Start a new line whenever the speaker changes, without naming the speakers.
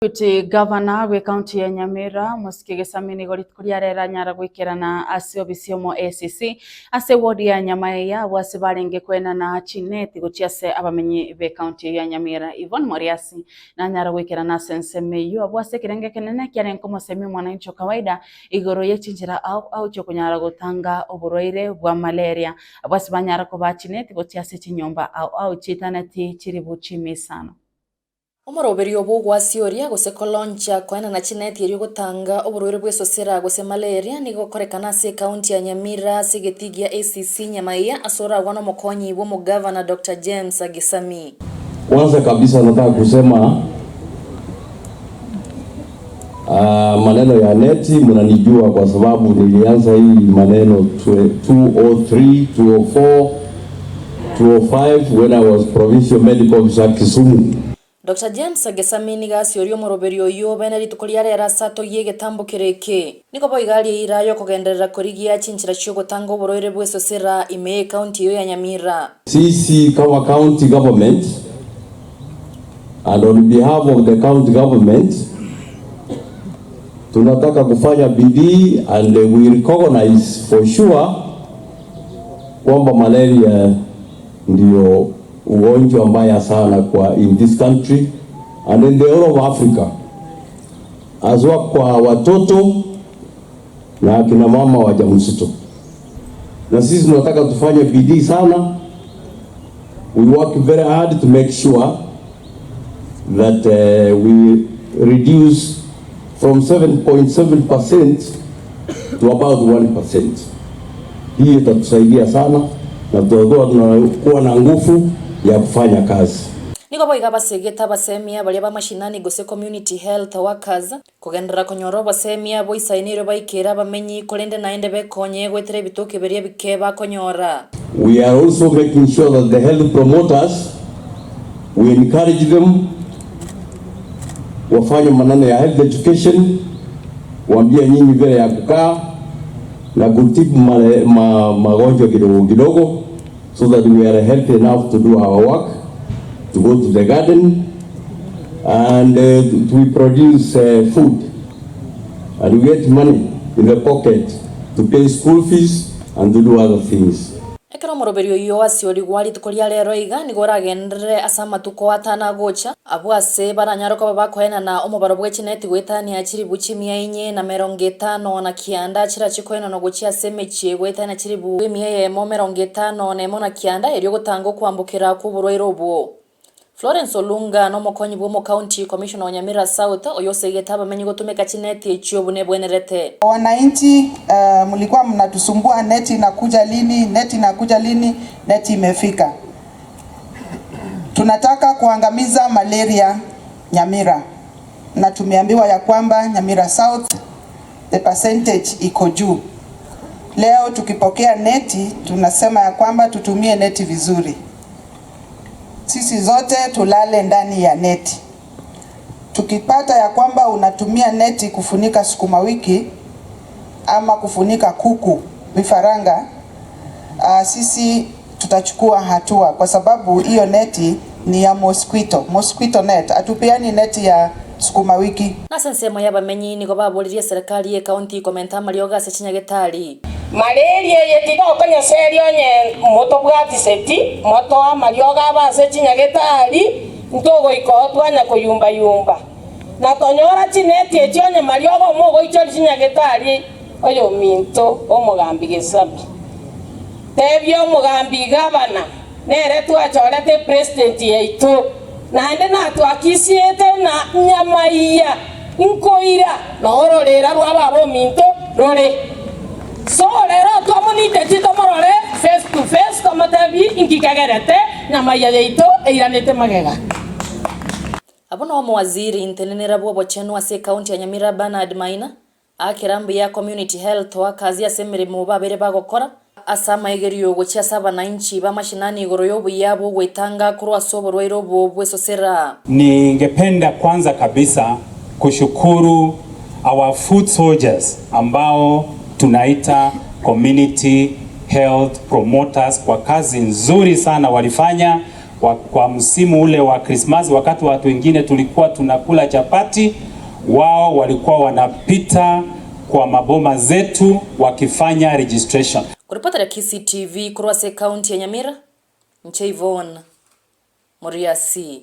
Kuti Governor we Kaunti ya Nyamira musikige kuriarera nyara gwikirana asio bisiomo ACC ase wodi ya Nyamira wasibarenge kwena na Neti guciase abamenyi be Kaunti ya Nyamira Yvonne Moriasi na nyara gwikirana sensemeyo abwase kirenge kenene kyare nkomo semi mwananchi kawaida igoro yechinjira au cyo kunyara gutanga oburoire bwa malaria abwase banyara ko ba Neti guciase chinyomba au chitanati chiribuchimisano
Omoroberi obugwa sioria gose koloncha kwena na Neti eri gutanga oburwire bwesosera gose malaria nigo korekana se Kaunti ya Nyamira sigetigia ACC Nyamaiya asora gwana mokonyi bo Governor Dr. James Agisami.
Kwanza kabisa nataka kusema maneno ya Neti mnanijua kwa sababu nilianza hii maneno 203, 204, 205 when I was provincial medical officer Kisumu.
Dr. James Agisami niga siorio moroberi oyo bena ritukuriarera sato yegetambo kireke niko boigali irayo kugenderera kurigia chinchira cyo gutanga oburoire bwesosera ime Kaunti yo ya Nyamira.
Sisi kama county government and on behalf of the county government tunataka kufanya bidii and we recognize for sure kwamba malaria ndio ugonjwa mbaya sana kwa in this country and in the whole of Africa, aswa kwa watoto na akina mama wajawazito. Na sisi tunataka tufanye bidii sana. We work very hard to make sure that we reduce from 7.7% to about 1%. Hii itatusaidia sana na tunakuwa na nguvu ya kufanya kazi.
Niko boiga basegeta basemia bali bamashinani gose community health workers kugendera konyoro basemia boisainiro baikera bamenyi kolende naende bekonye gwetere bitoke beria bikeba konyora.
We are also making sure that the health promoters, we encourage them wafanye maneno ya health education, waambie nyinyi vile ya kukaa na kutibu magonjwa kidogo so that we are healthy enough to do our work, to go to the garden and we produce food and we get money in the pocket to pay school fees and to do other things.
Ekero moroberi oyo asiori gwari tukoria lero iga ni goragendere asama tuko atana gocha abwase baranyaro ko babakwena na omobaro bwe Neti gwetani akiri buchimia inye na 50 na kianda chira chikwena no gochia semechie gwetani akiri bu miye mo 50 na mona kianda eri gotango kwambukira ku buroiro obwo. Florence Olunga no mokonyi bwo County Commissioner wa Nyamira South oyosegeta bamenyi gotumeka Neti echio bune bwenerete.
Wananchi mlikuwa mnatusumbua Neti inakuja lini, Neti inakuja lini, Neti imefika. Tunataka kuangamiza malaria Nyamira. Na tumeambiwa ya kwamba Nyamira South the percentage iko juu. Leo tukipokea Neti tunasema ya kwamba tutumie Neti vizuri. Sisi zote tulale ndani ya Neti. Tukipata ya kwamba unatumia Neti kufunika sukuma wiki ama kufunika kuku, vifaranga, sisi tutachukua hatua kwa sababu hiyo Neti ni ya mosquito net. Atupeani Neti ya sukuma wiki.
Nasensemo yabamenyi niko babolirie serikali ye county komenta marioga se Chinyagetari.
Malaria yetiko kanya serio nye moto bwati seti moto amarioga base Chinyagetari ntogo ikotwanya kuyumba na tonyora Neti etionye marioga omogo ichori Chinyagetari oyo minto omugambi gesabi tebyo omugambi gabana nere twachorete president yaitu nande natwakisiete na Nyamaiya nkoira nororera rwababo minto rore so lero twamunite tito morore face to face kama tabi inkikagerete Nyamaiya yaitu eiranete magega.
Abono wa waziri intenenera bwo chenu ase Kaunti ya Nyamira Bernard Maina akirambi ya community health wakazi asemere mu babere bagokora asama egerio gochia saba na inchi bamashinani igoro yobu yabo gwetanga kurwa soborwairo bwesosera.
Ningependa kwanza kabisa kushukuru our food soldiers ambao tunaita community health promoters kwa kazi nzuri sana walifanya kwa msimu ule wa Christmas, wakati watu wengine tulikuwa tunakula chapati, wao walikuwa wanapita kwa maboma zetu wakifanya registration.
Kuripota KCTV kurwase Kaunti ya Nyamira, Nche Yvonne Moriasi.